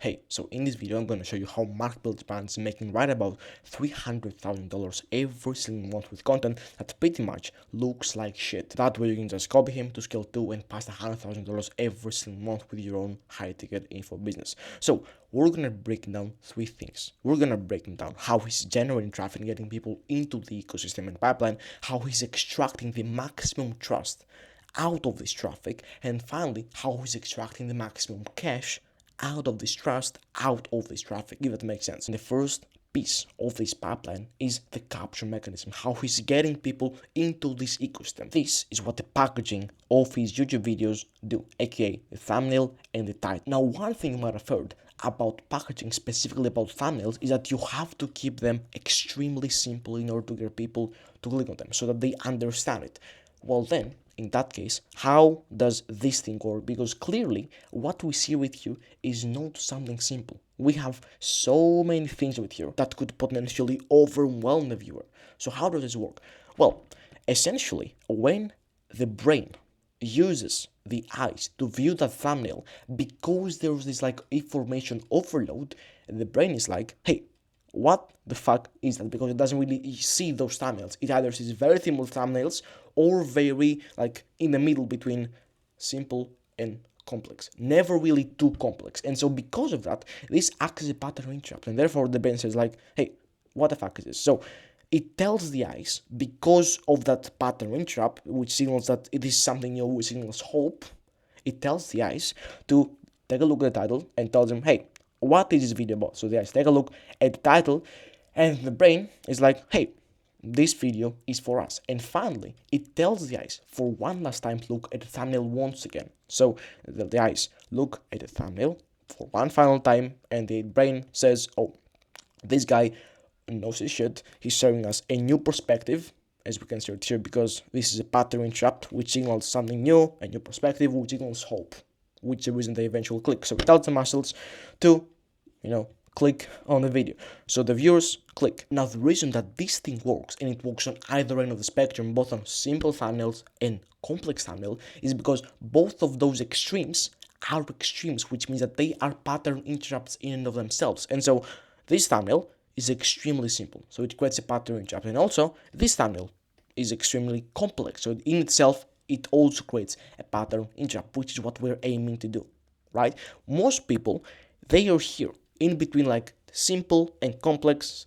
Hey, so in this video I'm going to show you how Mark builds brands making right about $300,000 every single month with content that pretty much looks like shit. That way you can just copy him to scale 2 and pass $100,000 every single month with your own high ticket info business. So we're going to break down three things. We're going to break down how he's generating traffic and getting people into the ecosystem and pipeline, how he's extracting the maximum trust out of this traffic, and finally how he's extracting the maximum cash out of this trust, out of this traffic, if that makes sense. And the first piece of this pipeline is the capture mechanism, how he's getting people into this ecosystem. This is what the packaging of his YouTube videos do, aka the thumbnail and the title. Now, one thing you might have heard about packaging, specifically about thumbnails, is that you have to keep them extremely simple in order to get people to click on them so that they understand it. Well then, in that case, how does this thing work? Because clearly what we see with you is not something simple. We have so many things with here that could potentially overwhelm the viewer. So how does this work? Well, essentially, when the brain uses the eyes to view the thumbnail, because there's this like information overload, the brain is like, hey, what the fuck is that? Because it doesn't really see those thumbnails. It either sees very simple thumbnails or very like in the middle between simple and complex. Never really too complex. And so because of that, this acts as a pattern interrupt. And therefore the brain says like, hey, what the fuck is this? So it tells the eyes, because of that pattern interrupt, which signals that it is something new, which signals hope, it tells the eyes to take a look at the title and tells them, hey, what is this video about? So the eyes take a look at the title and the brain is like, hey, this video is for us. And finally, it tells the eyes for one last time to look at the thumbnail once again. So the eyes look at the thumbnail for one final time and the brain says, oh, this guy knows his shit. He's showing us a new perspective, as we can see it here, because this is a pattern interrupt, which signals something new, a new perspective, which signals hope, which is the reason they eventually click. So it tells the muscles to, click on the video. So the viewers click. Now the reason that this thing works, and it works on either end of the spectrum, both on simple thumbnails and complex thumbnail, is because both of those extremes are extremes, which means that they are pattern interrupts in and of themselves. And so this thumbnail is extremely simple, so it creates a pattern interrupt. And also this thumbnail is extremely complex, so in itself it also creates a pattern interrupt, which is what we're aiming to do, right? Most people, they are here in between like simple and complex,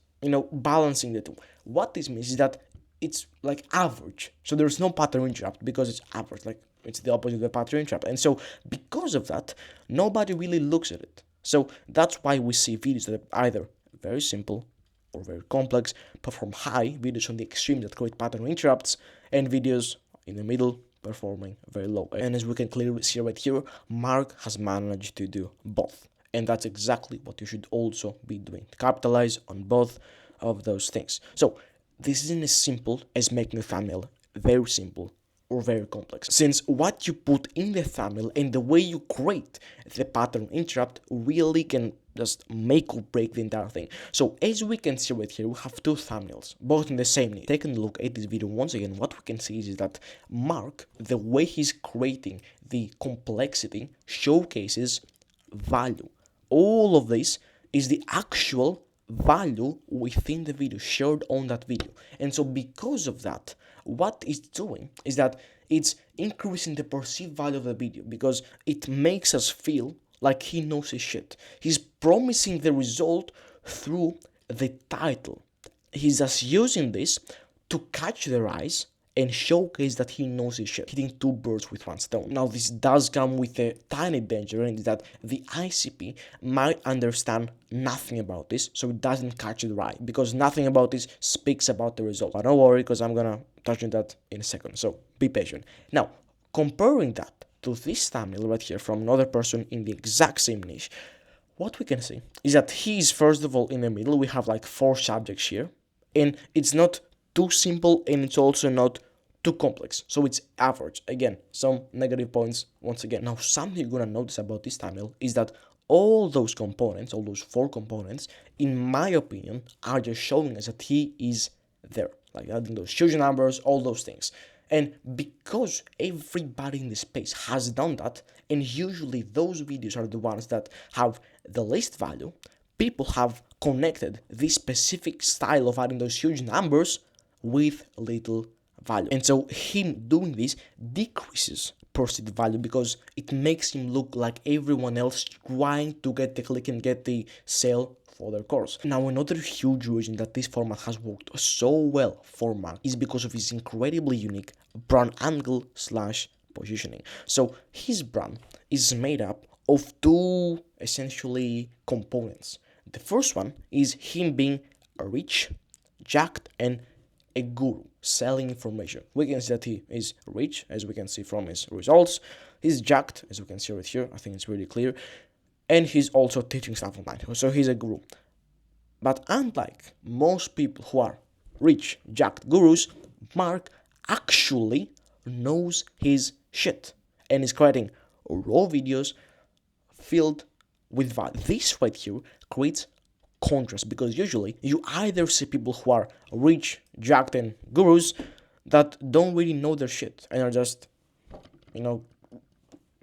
balancing the two. What this means is that it's like average, so there's no pattern interrupt because it's average, like it's the opposite of the pattern interrupt. And so because of that, nobody really looks at it. So that's why we see videos that are either very simple or very complex, perform high, videos on the extreme that create pattern interrupts, and videos in the middle performing very low. And as we can clearly see right here, Mark has managed to do both. And that's exactly what you should also be doing, to capitalize on both of those things. So this isn't as simple as making a thumbnail very simple or very complex, since what you put in the thumbnail and the way you create the pattern interrupt really can just make or break the entire thing. So as we can see right here, we have two thumbnails, both in the same niche. Taking a look at this video once again, what we can see is that Mark, the way he's creating the complexity, showcases value. All of this is the actual value within the video, shared on that video. And so because of that, what it's doing is that it's increasing the perceived value of the video, because it makes us feel like he knows his shit. He's promising the result through the title. He's just using this to catch their eyes and showcase that he knows his shit, hitting two birds with one stone. Now this does come with a tiny danger, and is that the ICP might understand nothing about this, so it doesn't catch their eye, because nothing about this speaks about the result. But don't worry, because I'm gonna touch on that in a second, so be patient. Now, comparing that to this thumbnail right here from another person in the exact same niche, what we can see is that he's first of all in the middle. We have like 4 subjects here, and it's not too simple and it's also not too complex, so it's average. Again, some negative points once again. Now something you're gonna notice about this thumbnail is that all those components, all those 4 components, in my opinion, are just showing us that he is there, like adding those huge numbers, all those things. And because everybody in the space has done that, and usually those videos are the ones that have the least value, people have connected this specific style of adding those huge numbers with little value. And so him doing this decreases perceived value because it makes him look like everyone else trying to get the click and get the sale for their course. Now, another huge reason that this format has worked so well for Mark is because of his incredibly unique brand angle slash positioning. So his brand is made up of two essentially components. The first one is him being rich, jacked, and a guru selling information. We can see that he is rich, as we can see from his results. He's jacked, as we can see right here. I think it's really clear. And he's also teaching stuff online. So he's a guru. But unlike most people who are rich, jacked gurus, Mark actually knows his shit and is creating raw videos filled with value. This right here creates contrast because usually you either see people who are rich, jacked, and gurus that don't really know their shit and are just,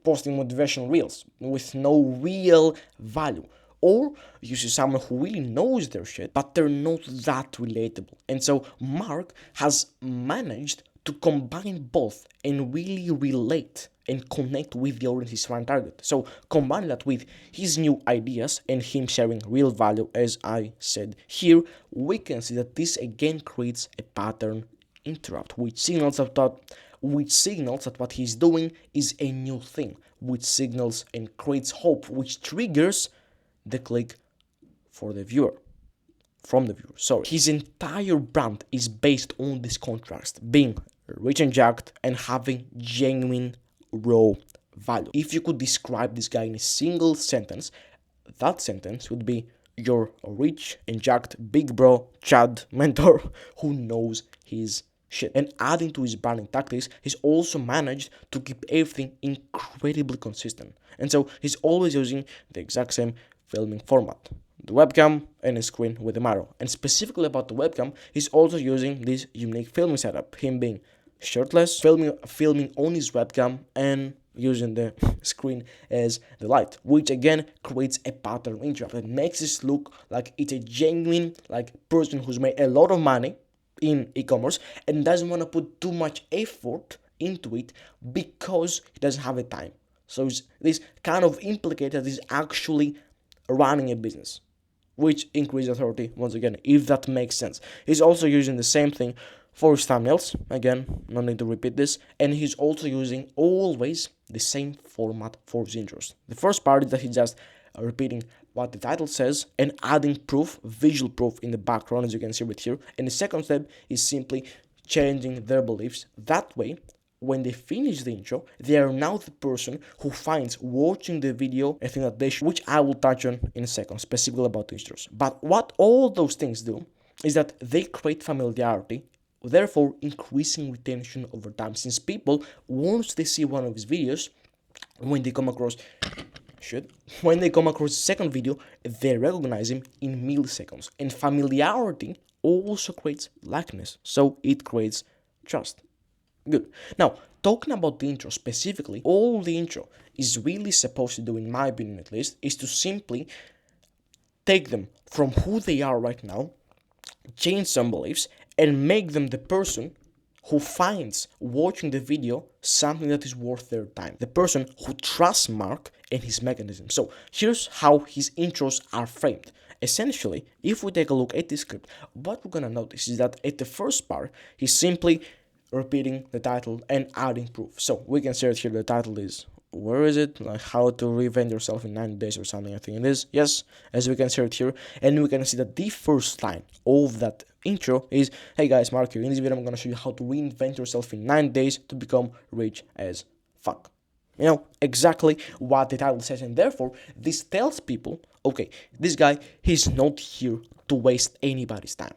posting motivational reels with no real value. Or you see someone who really knows their shit, but they're not that relatable. And so Mark has managed to combine both and really relate and connect with the audience he's trying to target. So combine that with his new ideas and him sharing real value, as I said here, we can see that this again creates a pattern interrupt, which signals that what he's doing is a new thing, which signals and creates hope, which triggers the click from the viewer. Sorry. His entire brand is based on this contrast, being rich and jacked and having genuine raw value. If you could describe this guy in a single sentence, that sentence would be your rich and jacked big bro Chad mentor who knows his shit. And adding to his branding tactics, he's also managed to keep everything incredibly consistent. And so he's always using the exact same filming format, the webcam and a screen with a mirror. And specifically about the webcam, he's also using this unique filming setup, him being shirtless, filming on his webcam and using the screen as the light, which again creates a pattern interrupt that makes this look like it's a genuine person who's made a lot of money in e-commerce and doesn't want to put too much effort into it because he doesn't have the time. So this kind of implicates that he's actually running a business, which increases authority once again, if that makes sense. He's also using the same thing for his thumbnails. Again, no need to repeat this. And he's also using always the same format for his intros. The first part is that he's just repeating what the title says and adding proof, visual proof in the background, as you can see right here. And the second step is simply changing their beliefs. That way, when they finish the intro, they are now the person who finds watching the video a thing that they should, which I will touch on in a second, specifically about intros. But what all those things do is that they create familiarity, therefore increasing retention over time, since people, once they see one of his videos, when they come across the second video, they recognize him in milliseconds. And familiarity also creates likeness, so it creates trust. Good. Now, talking about the intro specifically, all the intro is really supposed to do, in my opinion at least, is to simply take them from who they are right now, change some beliefs, and make them the person who finds watching the video something that is worth their time. The person who trusts Mark and his mechanism. So here's how his intros are framed. Essentially, if we take a look at this script, what we're gonna notice is that at the first part, he's simply repeating the title and adding proof. So we can see it here, the title is, where is it? Like how to reinvent yourself in 90 days or something, I think it is. Yes, as we can see it here. And we can see that the first line of that intro is, hey guys, Mark here. In this video, I'm going to show you how to reinvent yourself in 9 days to become rich as fuck. Exactly what the title says. And therefore, this tells people, okay, this guy, he's not here to waste anybody's time.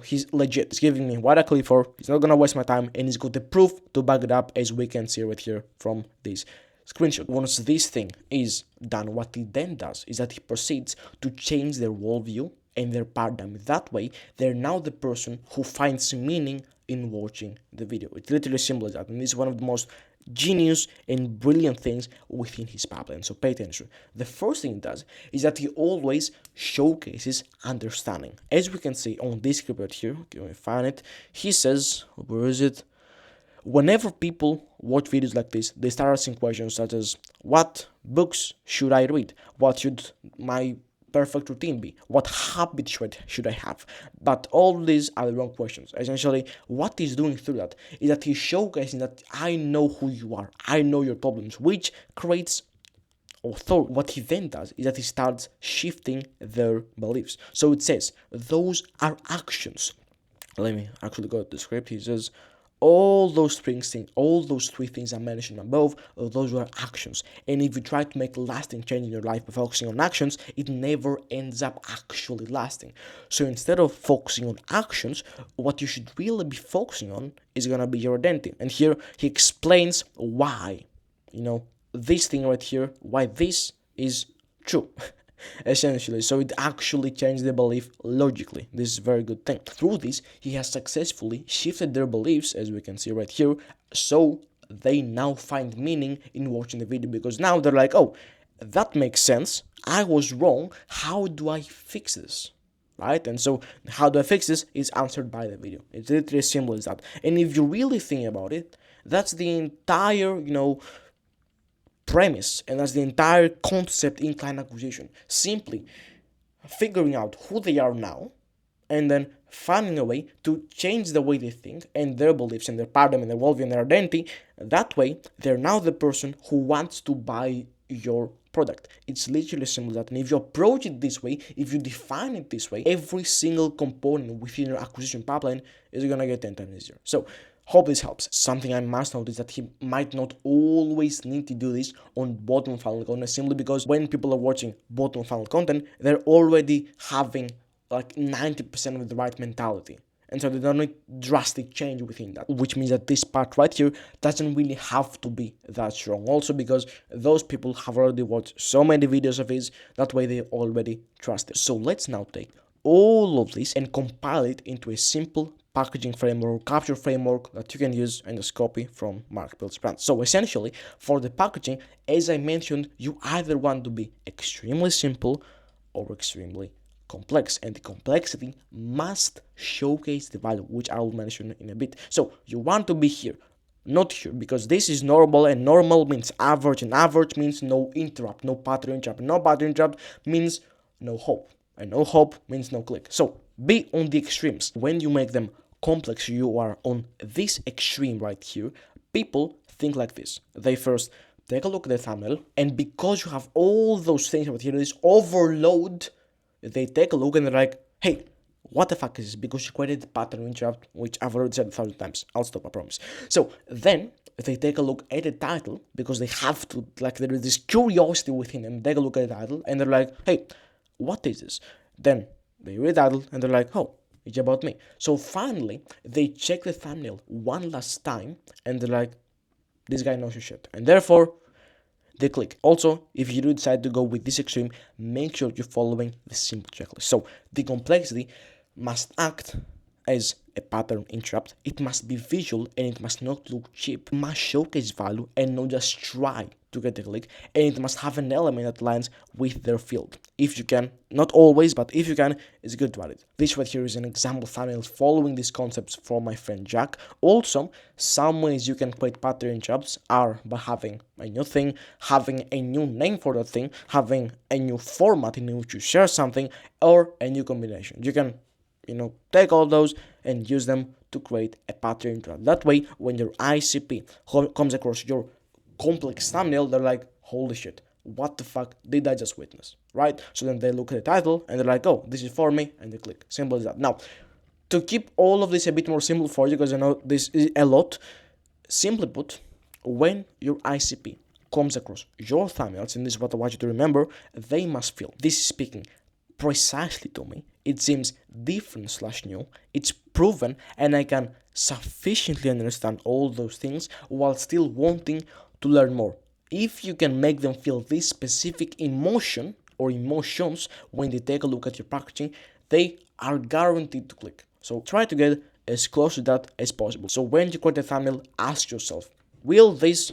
He's legit. He's giving me what I click for. He's not going to waste my time. And he's got the proof to back it up, as we can see right here from this screenshot. Once this thing is done, what he then does is that he proceeds to change their worldview and their paradigm. That way, they're now the person who finds meaning in watching the video. It's literally simple as that. And this is one of the most genius and brilliant things within his pipeline. So pay attention. The first thing it does is that he always showcases understanding. As we can see on this script right here, can we find it? He says, where is it? Whenever people watch videos like this, they start asking questions such as, what books should I read? What should my perfect routine be? What habit should I have? But all these are the wrong questions. Essentially, what he's doing through that is that he's showcasing that I know who you are, I know your problems, which creates authority. What he then does is that he starts shifting their beliefs. So it says, those are actions. Let me actually go to the script. He says, all those three things I mentioned above, those were actions. And if you try to make lasting change in your life by focusing on actions, it never ends up actually lasting. So instead of focusing on actions, what you should really be focusing on is gonna be your identity. And here he explains why, this thing right here, why this is true. Essentially, so it actually changed the belief logically. This is a very good thing. Through this, he has successfully shifted their beliefs, as we can see right here, so they now find meaning in watching the video, because now they're like, oh, that makes sense, I was wrong, how do I fix this? Right? And so how do I fix this is answered by the video. It's literally as simple as that. And if you really think about it, that's the entire, premise, and that's the entire concept in client acquisition. Simply figuring out who they are now, and then finding a way to change the way they think and their beliefs and their paradigm and their worldview and their identity. That way, they're now the person who wants to buy your product. It's literally simple as that. And if you approach it this way, if you define it this way, every single component within your acquisition pipeline is gonna get 10 times easier. So hope this helps. Something I must note is that he might not always need to do this on bottom funnel content, simply because when people are watching bottom funnel content, they're already having like 90% of the right mentality. And so they don't need drastic change within that, which means that this part right here doesn't really have to be that strong. Also because those people have already watched so many videos of his, that way they already trust it. So let's now take all of this and compile it into a simple packaging framework, capture framework that you can use and just copy from Mark Builds Brand. So essentially, for the packaging, as I mentioned, you either want to be extremely simple or extremely complex, and the complexity must showcase the value, which I will mention in a bit. So you want to be here, not here, because this is normal, and normal means average, and average means no interrupt, no pattern interrupt, no pattern interrupt means no hope, and no hope means no click. So be on the extremes. When you make them complex, you are on this extreme right here. People think like this. They first take a look at the thumbnail, and because you have all those things right here, this overload, they take a look and they're like, hey, what the fuck is this? Because you created pattern interrupt, which I've already said 1,000 times. I'll stop, I promise. So then they take a look at the title, because they have to, like, there is this curiosity within them. Take a look at the title and they're like, hey, what is this? Then they read the title and they're like, oh, it's about me. So finally, they check the thumbnail one last time and they're like, this guy knows your shit. And therefore, they click. Also, if you do decide to go with this extreme, make sure you're following the simple checklist. So the complexity must act as a pattern interrupt. It must be visual and it must not look cheap. It must showcase value and not just try to get a click. And it must have an element that aligns with their field. If you can, not always, but if you can, it's good to add it. This right here is an example thumbnail following these concepts from my friend Jack. Also, some ways you can create pattern interrupts are by having a new thing, having a new name for that thing, having a new format in which you share something, or a new combination. You can take all those and use them to create a pattern interrupt. That way, when your ICP comes across your complex thumbnail, they're like, holy shit, what the fuck did I just witness, right? So then they look at the title and they're like, oh, this is for me, and they click. Simple as that. Now, to keep all of this a bit more simple for you, because I know this is a lot, simply put, when your ICP comes across your thumbnails, and this is what I want you to remember, they must feel, this is speaking precisely to me, it seems different/new, it's proven, and I can sufficiently understand all those things while still wanting to learn more. If you can make them feel this specific emotion or emotions when they take a look at your packaging, they are guaranteed to click. So try to get as close to that as possible. So when you create a thumbnail, ask yourself, will this,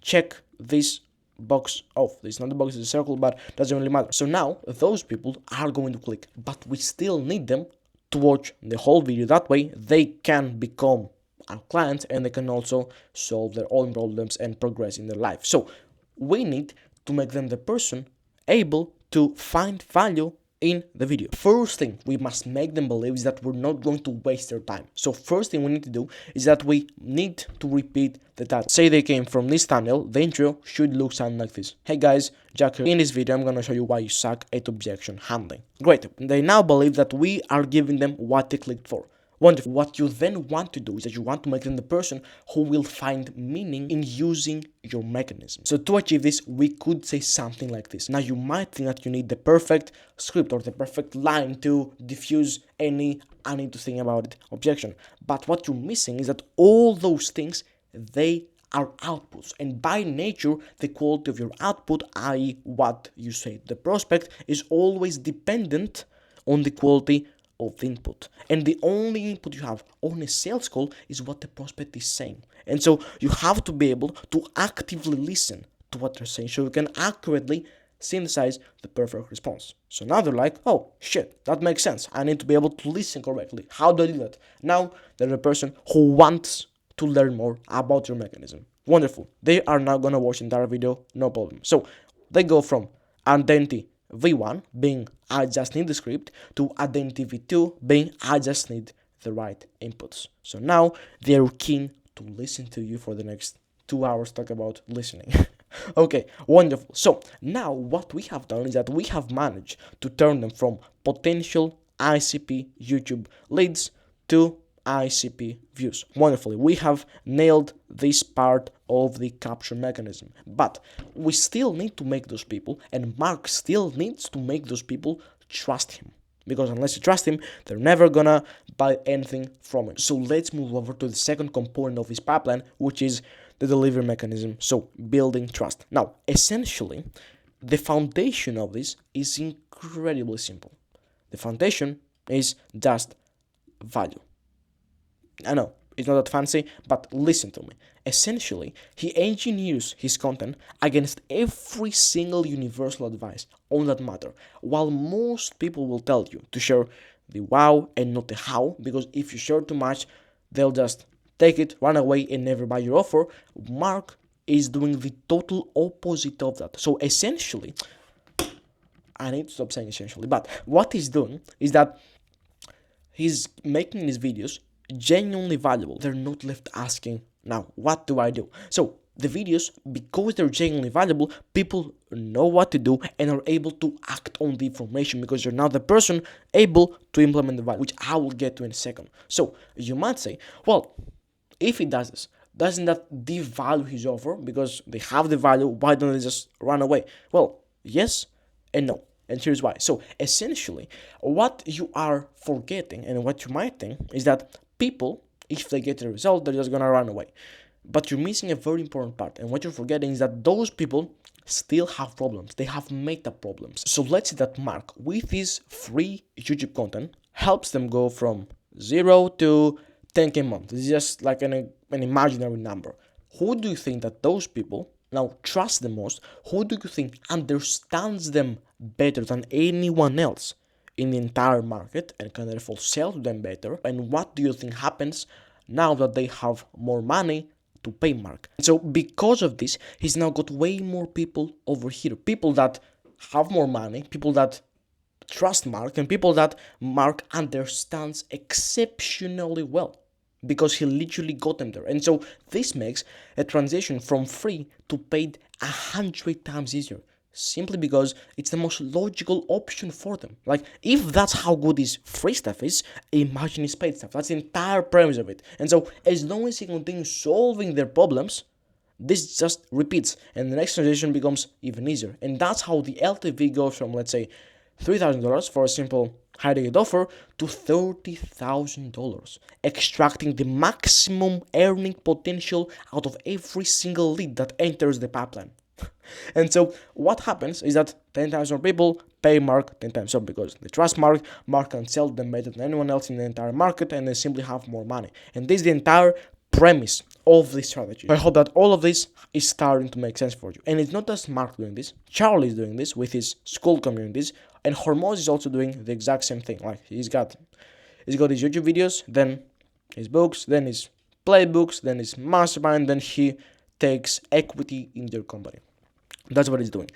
check this box off? This is not the box, it's a circle, but doesn't really matter. So now those people are going to click, but we still need them to watch the whole video. That way they can become our clients and they can also solve their own problems and progress in their life. So we need to make them the person able to find value in the video. First thing we must make them believe is that we're not going to waste their time. So first thing we need to do is that we need to repeat the title. Say they came from this thumbnail, the intro should look something like this. Hey guys, Jack here. In this video I'm gonna show you why you suck at objection handling. Great, they now believe that we are giving them what they clicked for. Wonderful. What you then want to do is that you want to make them the person who will find meaning in using your mechanism. So to achieve this, we could say something like this. Now you might think that you need the perfect script or the perfect line to diffuse any "I need to think about it" objection. But what you're missing is that all those things, they are outputs, and by nature the quality of your output, i.e. what you say to the prospect, is always dependent on the quality of the input. And the only input you have on a sales call is what the prospect is saying. And so you have to be able to actively listen to what they're saying so you can accurately synthesize the perfect response. So now they're like, oh shit, that makes sense. I need to be able to listen correctly. How do I do that? Now they're a person who wants to learn more about your mechanism. Wonderful. They are now gonna watch the entire video, no problem. So they go from identity V1 being I just need the script to identity V2 being I just need the right inputs. So now they're keen to listen to you for the next 2 hours talk about listening. Okay, wonderful. So now what we have done is that we have managed to turn them from potential ICP YouTube leads to ICP views. Wonderfully, we have nailed this part of the capture mechanism, but we still need to make those people, and Mark still needs to make those people trust him, because unless you trust him, they're never gonna buy anything from him. So let's move over to the second component of his pipeline, which is the delivery mechanism. So building trust. Now, essentially, the foundation of this is incredibly simple. The foundation is just value. I know, it's not that fancy, but listen to me. Essentially, he engineers his content against every single universal advice on that matter. While most people will tell you to share the wow and not the how, because if you share too much, they'll just take it, run away, and never buy your offer, Mark is doing the total opposite of that. So essentially, I need to stop saying essentially, but what he's doing is that he's making these videos genuinely valuable. They're not left asking, now, what do I do? So the videos, because they're genuinely valuable, people know what to do and are able to act on the information because you're now the person able to implement the value, which I will get to in a second. So you might say, well, if he does this, doesn't that devalue his offer? Because they have the value, why don't they just run away? Well, yes and no. And here's why. So essentially, what you are forgetting and what you might think is that people, if they get the result, they're just gonna run away. But you're missing a very important part. And what you're forgetting is that those people still have problems. They have meta problems. So let's say that Mark, with his free YouTube content, helps them go from 0 to 10K a month. It's just like an imaginary number. Who do you think that those people now trust the most? Who do you think understands them better than anyone else in the entire market and can therefore sell to them better? And what do you think happens now that they have more money to pay Mark? And so because of this, he's now got way more people over here. People that have more money, people that trust Mark, and people that Mark understands exceptionally well, because he literally got them there. And so this makes a transition from free to paid 100 times easier, simply because it's the most logical option for them. Like, if that's how good his free stuff is, imagine his paid stuff. That's the entire premise of it. And so as long as he continues solving their problems, this just repeats, and the next transition becomes even easier. And that's how the LTV goes from, let's say, $3,000 for a simple high-ticket offer to $30,000, extracting the maximum earning potential out of every single lead that enters the pipeline. And so what happens is that 10,000 people pay Mark 10 times up because they trust Mark. Mark can sell them better than anyone else in the entire market, and they simply have more money. And this is the entire premise of this strategy. I hope that all of this is starting to make sense for you. And it's not just Mark doing this. Charlie is doing this with his school communities, and Hormoz is also doing the exact same thing. Like he's got his YouTube videos, then his books, then his playbooks, then his mastermind, then he takes equity in their company. That's what he's doing.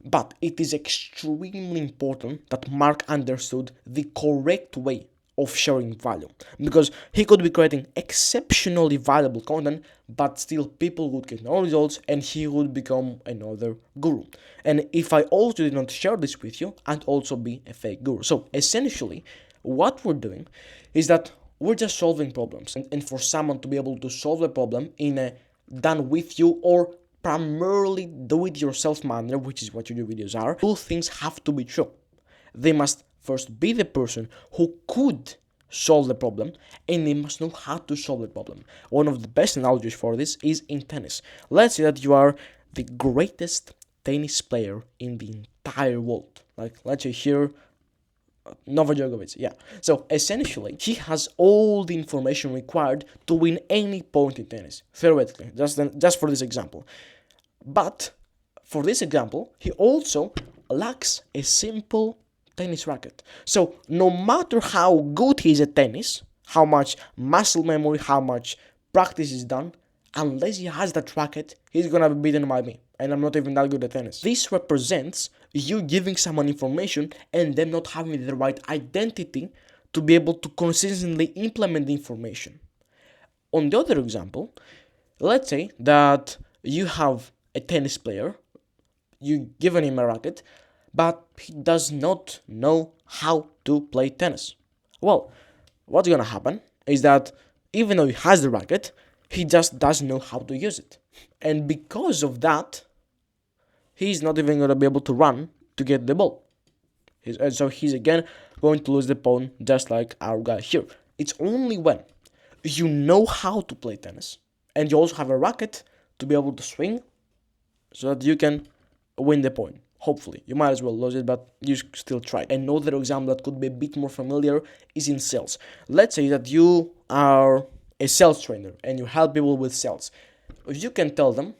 But it is extremely important that Mark understood the correct way of sharing value, because he could be creating exceptionally valuable content, but still people would get no results and he would become another guru. And if I also did not share this with you, I'd also be a fake guru. So essentially what we're doing is that we're just solving problems, and for someone to be able to solve a problem in a done with you or primarily do it yourself manner, which is what your videos are, two things have to be true. They must first be the person who could solve the problem, and they must know how to solve the problem. One of the best analogies for this is in tennis. Let's say that you are the greatest tennis player in the entire world. Like, let's say here, Novak Djokovic, yeah. So essentially, he has all the information required to win any point in tennis, theoretically, just for this example. But for this example, he also lacks a simple tennis racket. So no matter how good he is at tennis, how much muscle memory, how much practice is done, unless he has that racket, he's gonna be beaten by me. And I'm not even that good at tennis. This represents you giving someone information and them not having the right identity to be able to consistently implement the information. On the other example, let's say that you have a tennis player, you given him a racket, but he does not know how to play tennis. Well, what's gonna happen is that even though he has the racket, he just doesn't know how to use it. And because of that, he's not even gonna be able to run to get the ball. And so he's again going to lose the pawn, just like our guy here. It's only when you know how to play tennis and you also have a racket to be able to swing so that you can win the point. Hopefully, you might as well lose it, but you still try. Another example that could be a bit more familiar is in sales. Let's say that you are a sales trainer and you help people with sales. You can tell them,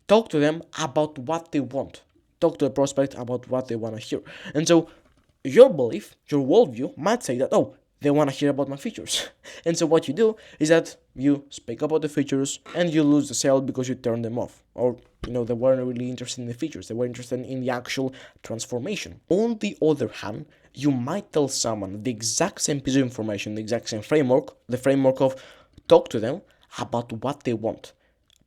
talk to them about what they want. Talk to a prospect about what they want to hear. And so your belief, your worldview might say that, oh, they want to hear about my features. And so what you do is that you speak about the features and you lose the sale because you turn them off. Or, they weren't really interested in the features. They were interested in the actual transformation. On the other hand, you might tell someone the exact same piece of information, the exact same framework, the framework of talk to them about what they want.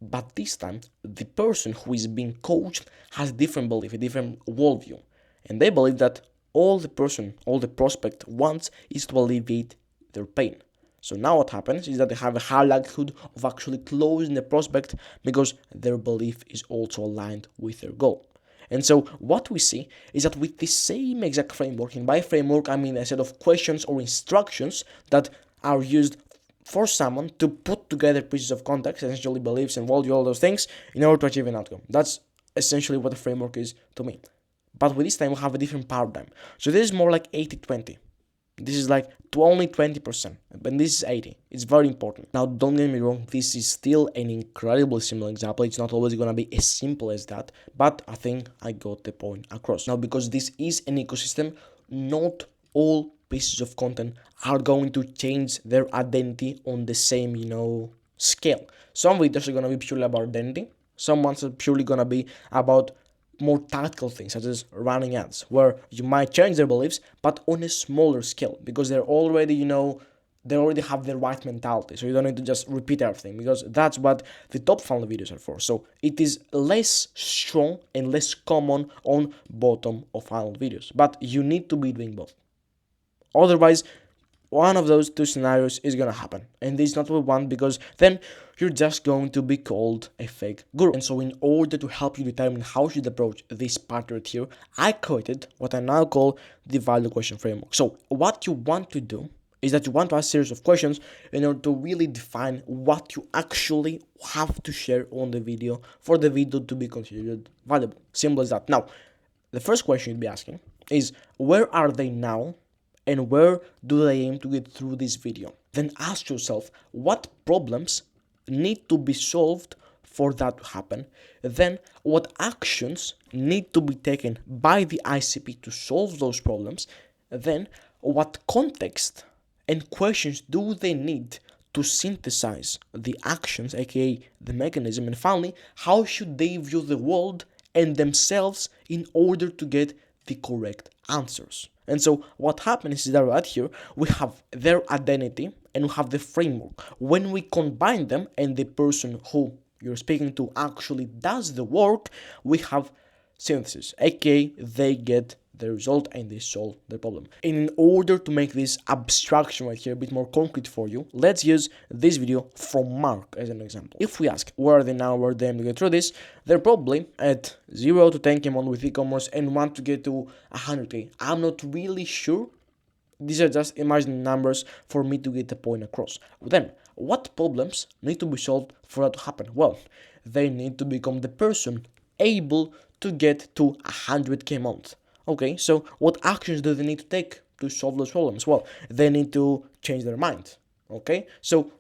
But this time, the person who is being coached has a different belief, a different worldview. And they believe that all the prospect wants is to alleviate their pain. So now what happens is that they have a high likelihood of actually closing the prospect because their belief is also aligned with their goal. And so what we see is that with the same exact framework, and by framework I mean a set of questions or instructions that are used for someone to put together pieces of context, essentially beliefs and worldview, all those things, in order to achieve an outcome. That's essentially what the framework is to me. But with this time, we'll have a different paradigm. So this is more like 80-20. This is like only 20%, but this is 80. It's very important. Now, don't get me wrong, this is still an incredibly similar example. It's not always going to be as simple as that, but I think I got the point across. Now, because this is an ecosystem, not all pieces of content are going to change their identity on the same, scale. Some videos are going to be purely about identity. Some ones are purely going to be about more tactical things, such as running ads, where you might change their beliefs, but on a smaller scale, because they're already, they already have the right mentality. So you don't need to just repeat everything, because that's what the top funnel videos are for. So it is less strong and less common on bottom of funnel videos, but you need to be doing both. Otherwise, one of those two scenarios is going to happen. And this is not what we want, because then you're just going to be called a fake guru. And so in order to help you determine how you should approach this part right here, I created what I now call the value question framework. So what you want to do is that you want to ask a series of questions in order to really define what you actually have to share on the video for the video to be considered valuable. Simple as that. Now, the first question you'd be asking is, where are they now? And where do they aim to get through this video? Then ask yourself, what problems need to be solved for that to happen, then what actions need to be taken by the ICP to solve those problems, then what context and questions do they need to synthesize the actions, aka the mechanism, and finally, how should they view the world and themselves in order to get the correct answers. And so what happens is that right here we have their identity and we have the framework. When we combine them and the person who you're speaking to actually does the work, we have synthesis, aka they get the result and they solve the problem. In order to make this abstraction right here a bit more concrete for you, let's use this video from Mark as an example. If we ask where are they now, where are they to get through this, they're probably at 0 to 10k month with e-commerce and want to get to 100k. I'm not really sure. These are just imaginary numbers for me to get the point across. Then, what problems need to be solved for that to happen? Well, they need to become the person able to get to 100k month. Okay, so what actions do they need to take to solve those problems? Well, they need to change their mind. Okay, so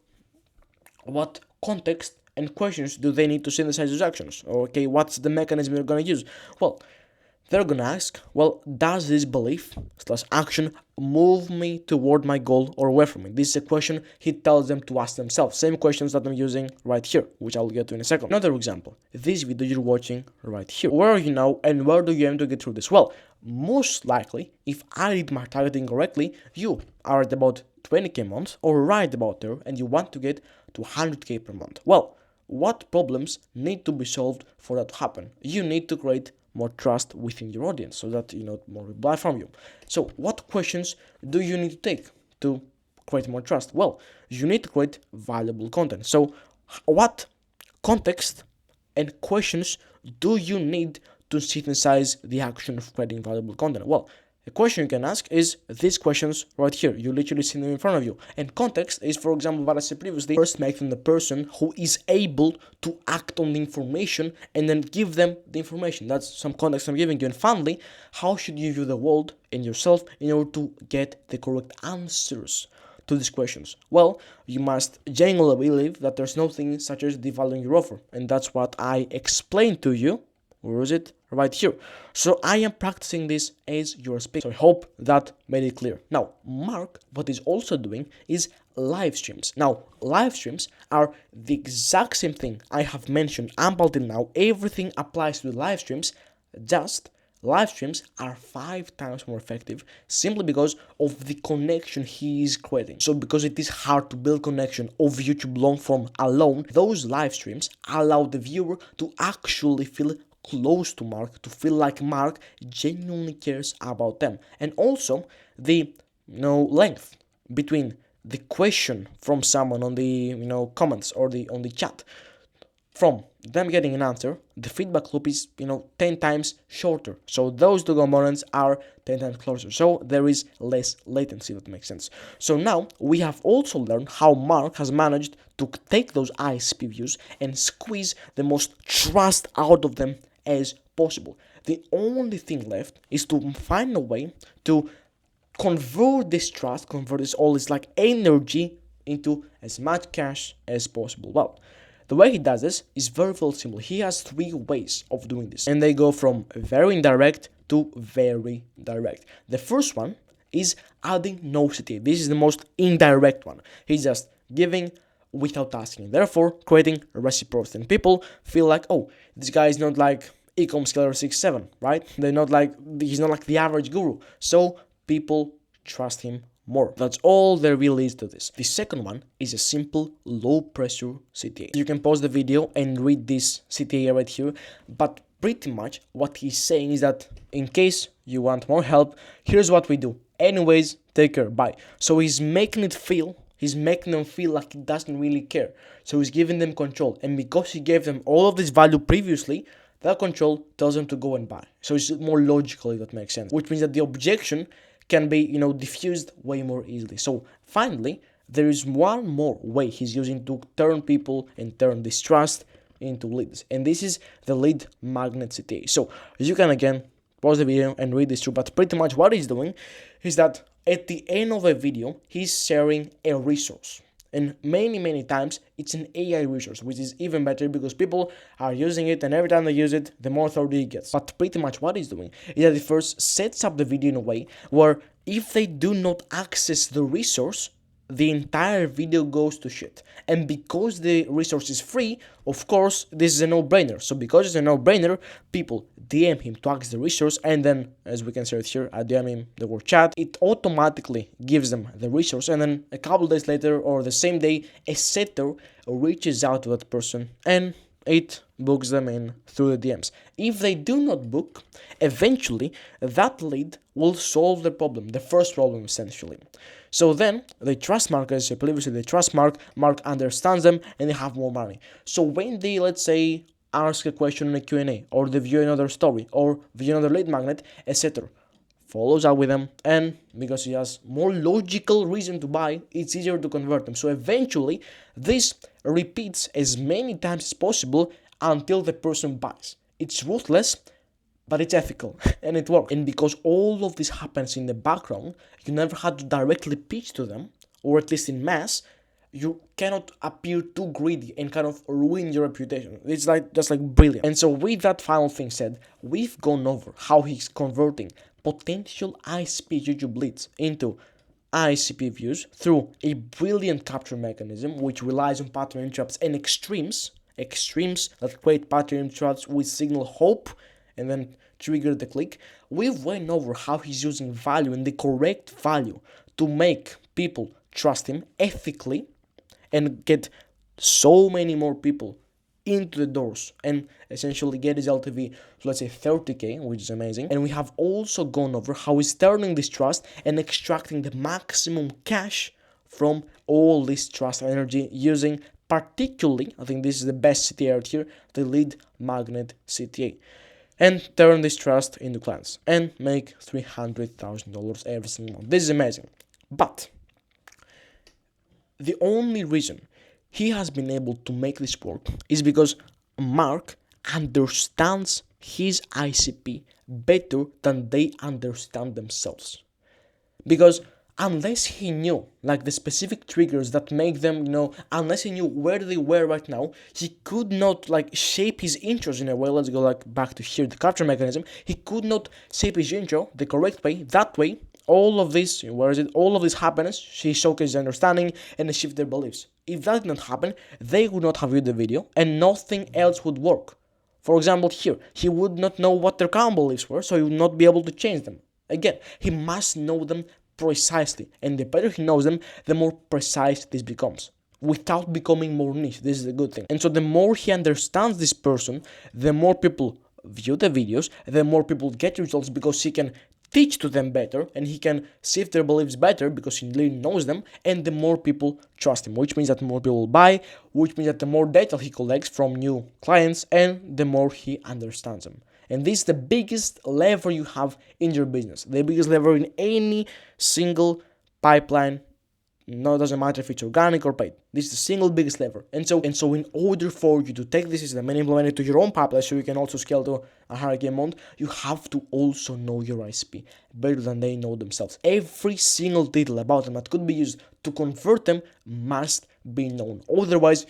what context and questions do they need to synthesize those actions? Okay, what's the mechanism they're going to use? Well, they're going to ask, well, does this belief / action move me toward my goal or away from it? This is a question he tells them to ask themselves. Same questions that I'm using right here, which I'll get to in a second. Another example, this video you're watching right here. Where are you now and where do you aim to get through this? Well, most likely, if I did my targeting correctly, you are at about 20k month or right about there and you want to get to 100k per month. Well, what problems need to be solved for that to happen? You need to create more trust within your audience so that more reply from you. So what questions do you need to take to create more trust? Well, you need to create valuable content. So what context and questions do you need to synthesize the action of creating valuable content? Well, a question you can ask is these questions right here. You literally see them in front of you. And context is, for example, what I said previously, first make them the person who is able to act on the information and then give them the information. That's some context I'm giving you. And finally, how should you view the world and yourself in order to get the correct answers to these questions? Well, you must genuinely believe that there's nothing such as devaluing your offer. And that's what I explained to you. Where is it? Right here. So I am practicing this as you're speaking. So I hope that made it clear. Now, Mark, what he's also doing is live streams. Now, live streams are the exact same thing I have mentioned up until now. Everything applies to the live streams, just live streams are 5 times more effective simply because of the connection he is creating. So because it is hard to build connection of YouTube long form alone, those live streams allow the viewer to actually feel close to Mark, to feel like Mark genuinely cares about them. And also the length between the question from someone on the comments or on the chat from them getting an answer, the feedback loop is 10 times shorter. So those two components are 10 times closer. So there is less latency, if that makes sense. So now we have also learned how Mark has managed to take those ICP views and squeeze the most trust out of them as possible. The only thing left is to find a way to convert this trust, convert this all this like energy into as much cash as possible. Well, the way he does this is very simple. He has 3 ways of doing this, and they go from very indirect to very direct. The first one is adding no CTA. This is the most indirect one. He's just giving without asking, therefore creating reciprocity. And people feel like, oh, this guy is not like Ecom Scaler 6-7, right? He's not like the average guru. So people trust him more. That's all there really is to this. The second one is a simple low pressure CTA. You can pause the video and read this CTA right here, but pretty much what he's saying is that in case you want more help, here's what we do. Anyways, take care, bye. So he's making them feel like he doesn't really care. So he's giving them control. And because he gave them all of this value previously, that control tells them to go and buy. So it's more logical, if that makes sense. Which means that the objection can be, diffused way more easily. So finally, there is one more way he's using to turn people and turn distrust into leads. And this is the lead magnet CTA. So you can again pause the video and read this through. But pretty much what he's doing is that at the end of a video, he's sharing a resource. And many times it's an AI resource, which is even better because people are using it, and every time they use it, the more authority it gets. But pretty much what it's doing is that it first sets up the video in a way where if they do not access the resource, the entire video goes to shit. And because the resource is free, of course, this is a no-brainer. So because it's a no-brainer, people DM him to access the resource, and then, as we can see right here, I DM him the word chat, it automatically gives them the resource, and then a couple days later or the same day, a setter reaches out to that person and it books them in through the DMs. If they do not book, eventually that lead will solve the problem, the first problem essentially. So then they trust Mark, as I previously, they trust Mark understands them, and they have more money. So when they, let's say, ask a question in a Q&A, or they view another story, or view another lead magnet, etc., follows up with them, and because he has more logical reason to buy, it's easier to convert them. So eventually, this repeats as many times as possible until the person buys. It's ruthless, but it's ethical, and it works. And because all of this happens in the background, you never had to directly pitch to them, or at least in mass, you cannot appear too greedy and kind of ruin your reputation. It's just like brilliant. And so with that final thing said, we've gone over how he's converting potential ICP YouTube leads into AICP views through a brilliant capture mechanism which relies on pattern interrupts and extremes that create pattern interrupts which signal hope and then trigger the click. We've went over how he's using value and the correct value to make people trust him ethically and get so many more people into the doors and essentially get his LTV to, let's say, 30k, which is amazing. And we have also gone over how he's turning this trust and extracting the maximum cash from all this trust energy using particularly, I think this is the best CTA out here, the lead magnet CTA. And turn this trust into clients and make $300,000 every single month. This is amazing. But the only reason he has been able to make this work is because Mark understands his ICP better than they understand themselves. Because unless he knew like the specific triggers that make them, unless he knew where they were right now, he could not like shape his intros in a way. Let's go like back to here, the capture mechanism. He could not shape his intro the correct way. That way, all of this happens, he showcases understanding and they shift their beliefs. If that did not happen, they would not have viewed the video and nothing else would work. For example, here, he would not know what their current beliefs were, so he would not be able to change them. Again, he must know them precisely, and the better he knows them, the more precise this becomes, without becoming more niche. This is a good thing. And so the more he understands this person, the more people view the videos, the more people get results because he can teach to them better and he can sift their beliefs better because he really knows them, and the more people trust him, which means that more people will buy, which means that the more data he collects from new clients and the more he understands them. And this is the biggest lever you have in your business, the biggest lever in any single pipeline. No, it doesn't matter if it's organic or paid. This is the single biggest lever. And so in order for you to take this system and implement it to your own pipeline so you can also scale to a hierarchy amount, you have to also know your ICP better than they know themselves. Every single detail about them that could be used to convert them must be known. Otherwise,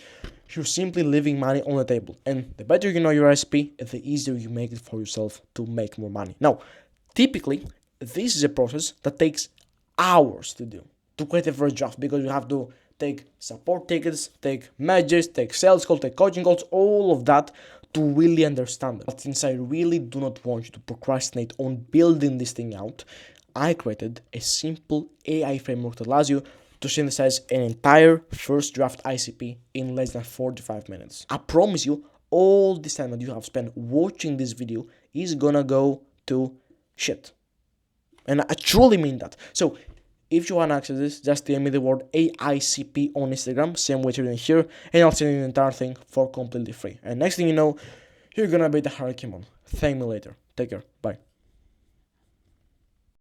you're simply leaving money on the table. And the better you know your ICP, the easier you make it for yourself to make more money. Now, typically, this is a process that takes hours to do, to create a first draft, because you have to take support tickets, take messages, take sales calls, take coaching calls, all of that to really understand it. But since I really do not want you to procrastinate on building this thing out, I created a simple AI framework that allows you to synthesize an entire first draft ICP in less than 45 minutes. I promise you, all this time that you have spent watching this video is gonna go to shit. And I truly mean that. So if you want to access this, just DM me the word AICP on Instagram, same way you're here, and I'll send you the entire thing for completely free. And next thing you know, you're gonna be the hierarchy man. Thank me later. Take care. Bye.